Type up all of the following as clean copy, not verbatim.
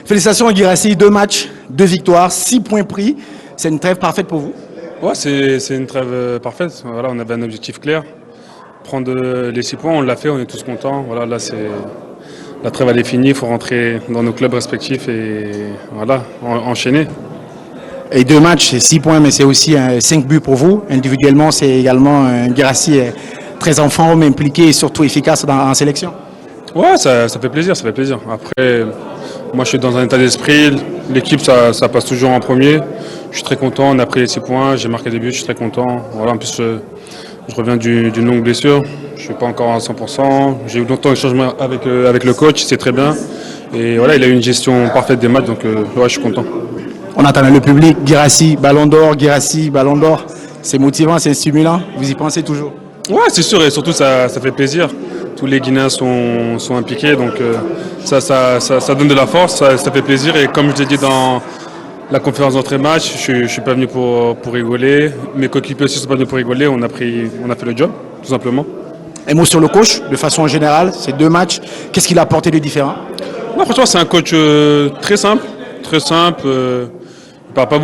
Félicitations Guirassy, 2 matchs, 2 victoires, 6 points pris. C'est une trêve parfaite pour vous? Ouais, c'est une trêve parfaite. Voilà, on avait un objectif clair. Prendre les 6 points, on l'a fait, on est tous contents. Voilà, là, la trêve elle est finie, il faut rentrer dans nos clubs respectifs et voilà, enchaîner. Et 2 matchs, c'est 6 points, mais c'est aussi 5 buts pour vous. Individuellement, c'est également Guirassy très en forme, impliqué et surtout efficace en sélection. Ouais, ça fait plaisir, ça fait plaisir. Après, moi je suis dans un état d'esprit, l'équipe ça passe toujours en premier. Je suis très content, on a pris les 6 points, j'ai marqué des buts, je suis très content. Voilà, en plus, je reviens d'une longue blessure, je ne suis pas encore à 100%. J'ai eu longtemps d'échangement avec le coach, c'est très bien. Et voilà, il a eu une gestion parfaite des matchs, donc ouais, je suis content. On attend le public, Guirassy, Ballon d'Or, Guirassy, Ballon d'Or. C'est motivant, c'est stimulant, vous y pensez toujours? Ouais, c'est sûr, et surtout ça fait plaisir. Tous les Guinéens sont impliqués, donc ça donne de la force, ça fait plaisir. Et comme je l'ai dit dans la conférence d'entrée-match, je suis pas venu pour rigoler. Mes coéquipiers aussi sont pas venus pour rigoler, on a fait le job, tout simplement. Un mot sur le coach, de façon générale, ces 2 matchs, qu'est-ce qu'il a apporté de différent? Non, franchement, c'est un coach très simple, très simple. Il parle pas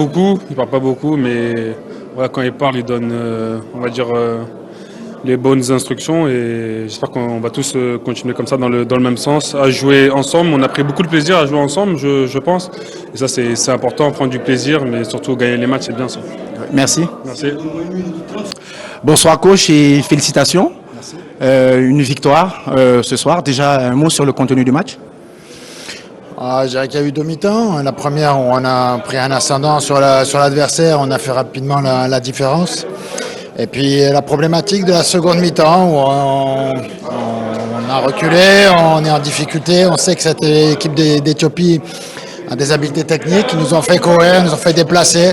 beaucoup, mais voilà, quand il parle, il donne, on va dire, les bonnes instructions. Et j'espère qu'on va tous continuer comme ça dans le même sens, à jouer ensemble. On a pris beaucoup de plaisir à jouer ensemble, je pense. Et ça, c'est important, prendre du plaisir, mais surtout gagner les matchs, c'est bien ça. Merci. Merci. Bonsoir coach et félicitations. Une victoire ce soir. Déjà un mot sur le contenu du match. Je dirais qu'il y a eu 2 mi-temps. La première où on a pris un ascendant sur l'adversaire, on a fait rapidement la différence. Et puis la problématique de la seconde mi-temps où on a reculé, on est en difficulté. On sait que cette équipe d'Éthiopie a des habiletés techniques, ils nous ont fait courir, nous ont fait déplacer.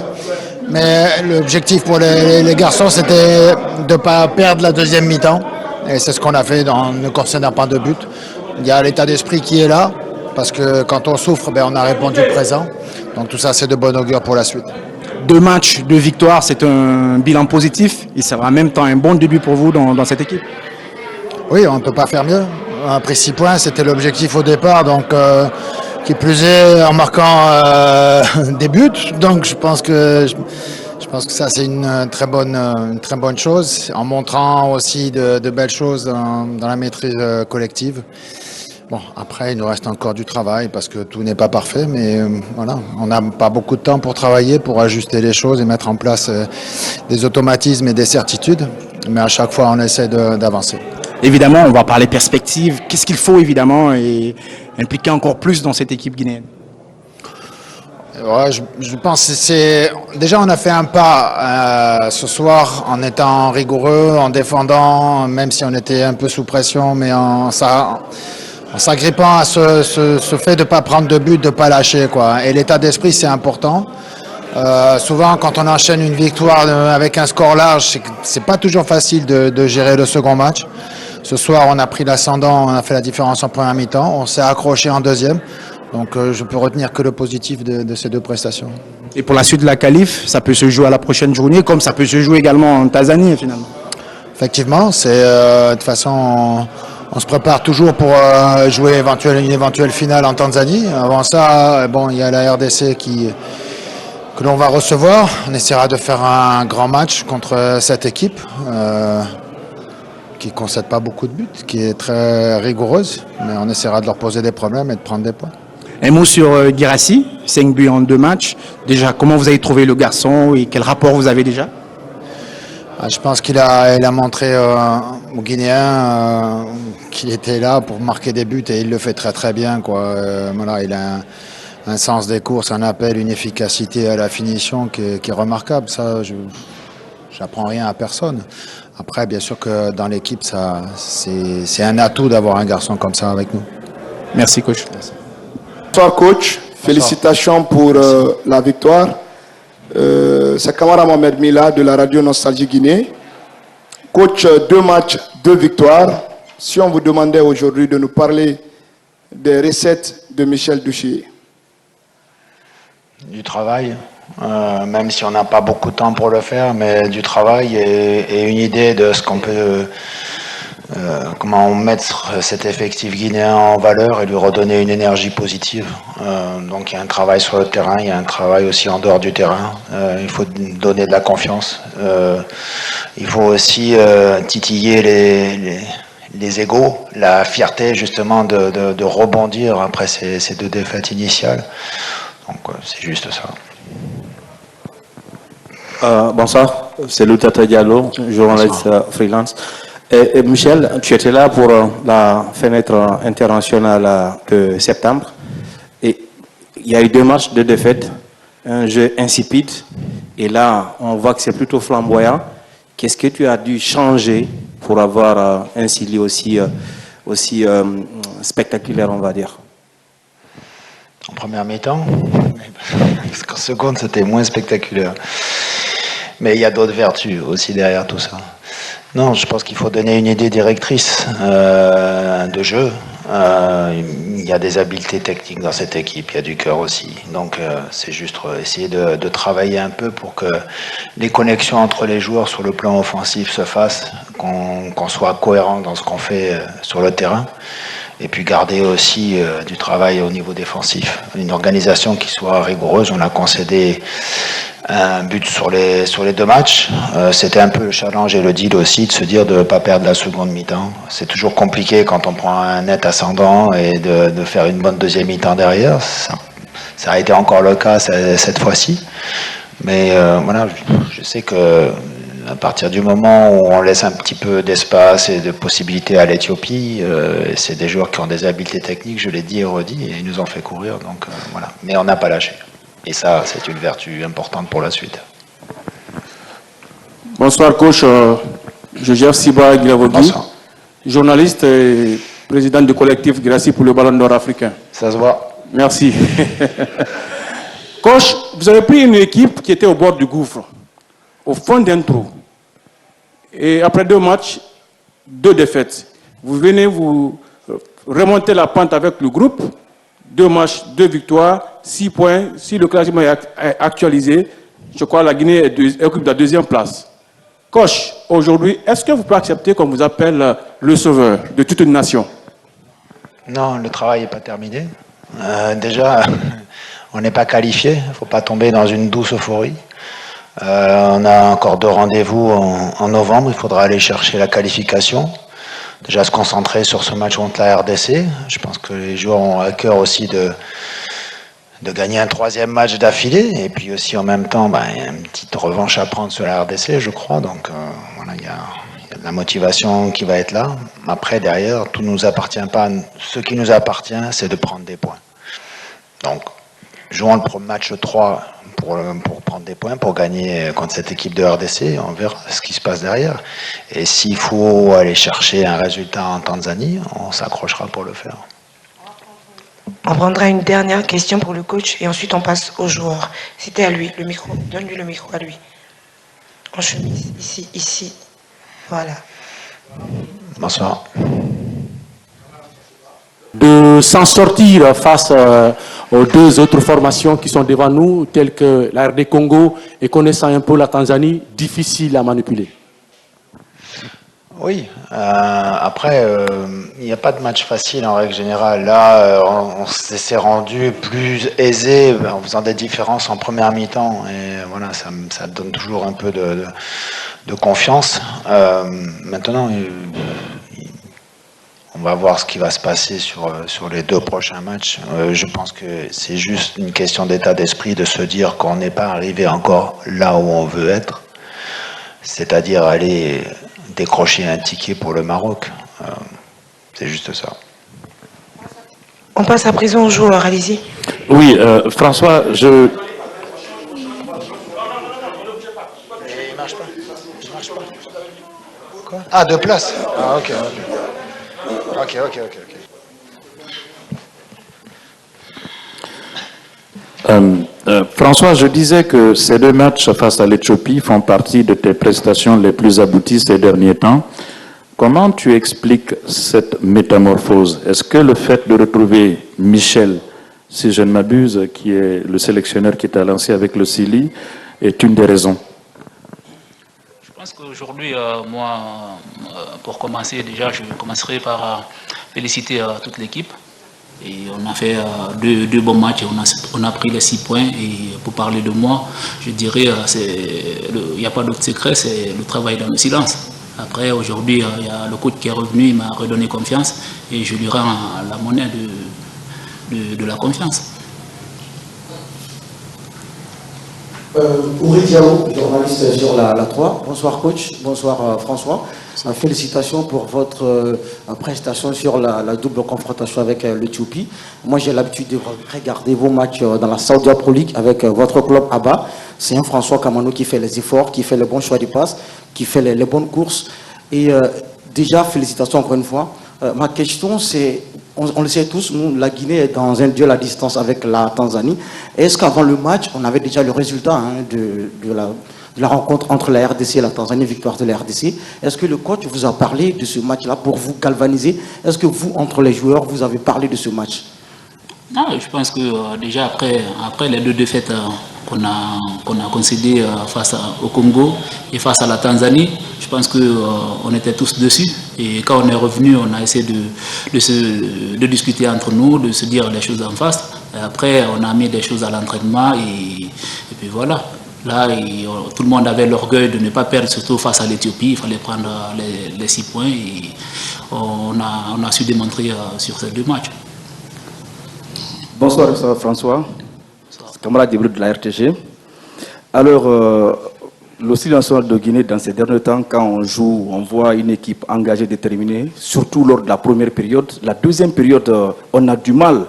Mais l'objectif pour les garçons, c'était de ne pas perdre la deuxième mi-temps. Et c'est ce qu'on a fait en ne concédant pas de but. Il y a l'état d'esprit qui est là, parce que quand on souffre, on a répondu présent. Donc tout ça, c'est de bon augure pour la suite. 2 matchs, 2 victoires, c'est un bilan positif. Et ça sera en même temps un bon début pour vous dans cette équipe. Oui, on ne peut pas faire mieux. On a pris 6 points, c'était l'objectif au départ. Donc, qui plus est, en marquant des buts. Donc je pense que ça, c'est une très bonne chose, en montrant aussi de belles choses dans la maîtrise collective. Bon, après, il nous reste encore du travail parce que tout n'est pas parfait, mais voilà, on n'a pas beaucoup de temps pour travailler, pour ajuster les choses et mettre en place des automatismes et des certitudes. Mais à chaque fois, on essaie d'avancer. Évidemment, on va parler perspective. Qu'est-ce qu'il faut évidemment et impliquer encore plus dans cette équipe guinéenne? Ouais, je pense que c'est... Déjà, on a fait un pas ce soir en étant rigoureux, en défendant, même si on était un peu sous pression, mais en s'agrippant à ce fait de ne pas prendre de but, de ne pas lâcher, quoi. Et l'état d'esprit, c'est important. Souvent, quand on enchaîne une victoire avec un score large, c'est pas toujours facile de gérer le second match. Ce soir, on a pris l'ascendant, on a fait la différence en première mi-temps, on s'est accroché en deuxième. Donc je peux retenir que le positif de ces 2 prestations. Et pour la suite de la qualif, ça peut se jouer à la prochaine journée, comme ça peut se jouer également en Tanzanie finalement. Effectivement, c'est de toute façon, on se prépare toujours pour jouer une éventuelle finale en Tanzanie. Avant ça, il y a la RDC que l'on va recevoir. On essaiera de faire un grand match contre cette équipe qui ne concède pas beaucoup de buts, qui est très rigoureuse, mais on essaiera de leur poser des problèmes et de prendre des points. Un mot sur Guirassy, 5 buts en 2 matchs. Déjà, comment vous avez trouvé le garçon et quel rapport vous avez déjà? Je pense qu'il a montré aux Guinéens qu'il était là pour marquer des buts et il le fait très très bien, quoi. Voilà, il a un sens des courses, un appel, une efficacité à la finition qui est remarquable. Ça, j'apprends rien à personne. Après, bien sûr que dans l'équipe, c'est un atout d'avoir un garçon comme ça avec nous. Merci coach. Merci. Bonsoir coach, félicitations pour la victoire. C'est Kamara Mohamed Mila de la radio Nostalgie Guinée. Coach, 2 matchs, 2 victoires. Si on vous demandait aujourd'hui de nous parler des recettes de Michel Douchier. Du travail, même si on n'a pas beaucoup de temps pour le faire, mais du travail et une idée de ce qu'on peut comment mettre cet effectif guinéen en valeur et lui redonner une énergie positive. Donc il y a un travail sur le terrain, il y a un travail aussi en dehors du terrain. Il faut donner de la confiance. Il faut aussi titiller les égos, la fierté justement de rebondir après ces deux défaites initiales. Donc c'est juste ça. Bonsoir, c'est Loutata Diallo, journaliste freelance. Et Michel, tu étais là pour la fenêtre internationale de septembre. Et il y a eu 2 matchs de défaite, un jeu insipide. Et là, on voit que c'est plutôt flamboyant. Qu'est-ce que tu as dû changer pour avoir un Silly aussi spectaculaire, on va dire? En première mi-temps, parce qu'en seconde, c'était moins spectaculaire. Mais il y a d'autres vertus aussi derrière tout ça. Non, je pense qu'il faut donner une idée directrice de jeu. Il y a des habiletés techniques dans cette équipe, il y a du cœur aussi. Donc c'est juste essayer de travailler un peu pour que les connexions entre les joueurs sur le plan offensif se fassent, qu'on soit cohérent dans ce qu'on fait sur le terrain. Et puis garder aussi du travail au niveau défensif. Une organisation qui soit rigoureuse. On a concédé un but sur les 2 matchs. C'était un peu le challenge et le deal aussi de se dire de ne pas perdre la seconde mi-temps. C'est toujours compliqué quand on prend un net ascendant et de faire une bonne deuxième mi-temps derrière. Ça a été encore le cas cette fois-ci. Mais voilà, je sais que à partir du moment où on laisse un petit peu d'espace et de possibilités à l'Éthiopie, c'est des joueurs qui ont des habiletés techniques, je l'ai dit et redit, et ils nous ont fait courir. Donc voilà. Mais on n'a pas lâché. Et ça, c'est une vertu importante pour la suite. Bonsoir, coach. Je gère Siba Guilavogui, journaliste et président du collectif Gracie pour le Ballon d'Or africain. Ça se voit. Merci. Coach, vous avez pris une équipe qui était au bord du gouffre, au fond d'un trou. Et après 2 matchs, 2 défaites. Vous venez vous remonter la pente avec le groupe. 2 matchs, 2 victoires, 6 points. Si le classement est actualisé, je crois que la Guinée occupe la 2e place. Coach, aujourd'hui, est-ce que vous pouvez accepter qu'on vous appelle le sauveur de toute une nation? Non, le travail n'est pas terminé. Déjà, on n'est pas qualifié. Il ne faut pas tomber dans une douce euphorie. On a encore 2 rendez-vous en novembre. Il faudra aller chercher la qualification. Déjà se concentrer sur ce match contre la RDC. Je pense que les joueurs ont à cœur aussi de gagner un 3e match d'affilée. Et puis aussi en même temps, il y a une petite revanche à prendre sur la RDC, je crois. Donc voilà, il y a de la motivation qui va être là. Après, derrière, tout ne nous appartient pas. Ce qui nous appartient, c'est de prendre des points. Donc, jouons le match 3 pour prendre des points, pour gagner contre cette équipe de RDC. On verra ce qui se passe derrière. Et s'il faut aller chercher un résultat en Tanzanie, on s'accrochera pour le faire. On prendra une dernière question pour le coach et ensuite on passe aux joueurs. C'était à lui, le micro. Donne-lui le micro à lui. En chemise, ici. Voilà. Bonsoir. De s'en sortir face aux 2 autres formations qui sont devant nous, telles que la RD Congo et connaissant un peu la Tanzanie, difficile à manipuler. Oui, après, il n'y a pas de match facile en règle générale. Là, on s'est rendu plus aisé en faisant des différences en première mi-temps. Et voilà, ça donne toujours un peu de confiance. Maintenant, on va voir ce qui va se passer sur les 2 prochains matchs. Je pense que c'est juste une question d'état d'esprit de se dire qu'on n'est pas arrivé encore là où on veut être. C'est-à-dire aller décrocher un ticket pour le Maroc. C'est juste ça. On passe à présent aux joueurs, allez-y. Oui, François, Il marche pas. Quoi? Ah, 2 places. Ah, ok. François, je disais que ces 2 matchs face à l'Éthiopie font partie de tes prestations les plus abouties ces derniers temps. Comment tu expliques cette métamorphose? Est-ce que le fait de retrouver Michel, si je ne m'abuse, qui est le sélectionneur qui t'a lancé avec le Silly, est une des raisons? Je pense qu'aujourd'hui, moi, pour commencer, déjà, je commencerai par féliciter toute l'équipe. Et on a fait deux bons matchs et on a pris les 6 points. Et pour parler de moi, je dirais il n'y a pas d'autre secret, c'est le travail dans le silence. Après, aujourd'hui, il y a le coach qui est revenu, il m'a redonné confiance et je lui rends la monnaie de la confiance. Ouri Diallo, journaliste sur la 3. Bonsoir coach, bonsoir François. Félicitations pour votre prestation sur la double confrontation avec l'Éthiopie. Moi j'ai l'habitude de regarder vos matchs dans la Saudi Pro League avec votre club ABBA. C'est un François Kamano qui fait les efforts, qui fait le bon choix de passe, qui fait les bonnes courses. Et déjà félicitations encore une fois. Ma question c'est, on le sait tous, nous, la Guinée est dans un duel à distance avec la Tanzanie. Est-ce qu'avant le match, on avait déjà le résultat de la rencontre entre la RDC et la Tanzanie, victoire de la RDC? Est-ce que le coach vous a parlé de ce match-là pour vous galvaniser? Est-ce que vous, entre les joueurs, vous avez parlé de ce match? Non, je pense que déjà après les 2 défaites qu'on a concédées face au Congo et face à la Tanzanie, je pense qu'on était tous dessus. Et quand on est revenu, on a essayé de discuter entre nous, de se dire les choses en face. Et après, on a mis des choses à l'entraînement et puis voilà. Là, tout le monde avait l'orgueil de ne pas perdre, surtout face à l'Éthiopie. Il fallait prendre les 6 points et on a su démontrer sur ces 2 matchs. Bonsoir François, camarade de la RTG. Alors, l'Océan national de Guinée, dans ces derniers temps, quand on joue, on voit une équipe engagée, déterminée, surtout lors de la première période. La deuxième période, on a du mal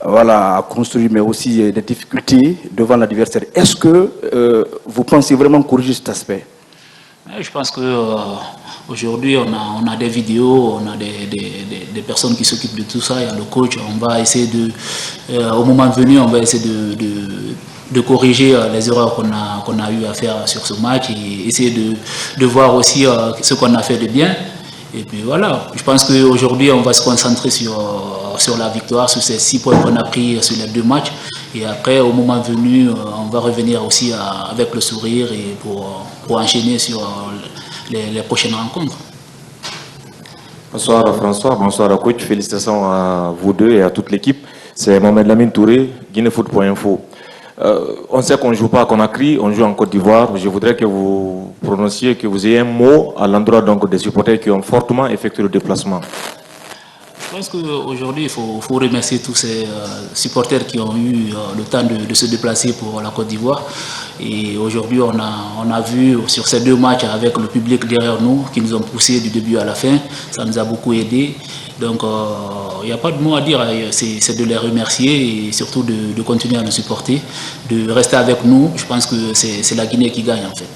à construire, mais aussi des difficultés devant l'adversaire. Est-ce que vous pensez vraiment corriger cet aspect? Je pense qu'aujourd'hui, on a des vidéos, on a des personnes qui s'occupent de tout ça. Il y a le coach, on va essayer au moment venu, on va essayer de corriger les erreurs qu'on a eu à faire sur ce match et essayer de voir aussi ce qu'on a fait de bien. Et puis voilà, je pense qu'aujourd'hui, on va se concentrer sur la victoire, sur ces 6 points qu'on a pris sur les 2 matchs. Et après, au moment venu, on va revenir aussi avec le sourire et pour enchaîner sur les prochaines rencontres. Bonsoir François, bonsoir coach, félicitations à vous deux et à toute l'équipe. C'est Mohamed Lamine Touré, guinéfoot.info. On sait qu'on ne joue pas à Conakry, on joue en Côte d'Ivoire. Je voudrais que vous prononciez, que vous ayez un mot à l'endroit donc des supporters qui ont fortement effectué le déplacement. Je pense qu'aujourd'hui, il faut remercier tous ces supporters qui ont eu le temps de se déplacer pour la Côte d'Ivoire. Et aujourd'hui, on a vu sur ces 2 matchs avec le public derrière nous qui nous ont poussés du début à la fin. Ça nous a beaucoup aidé. Donc, il n'y a pas de mot à dire, c'est de les remercier et surtout de continuer à nous supporter, de rester avec nous. Je pense que c'est la Guinée qui gagne en fait.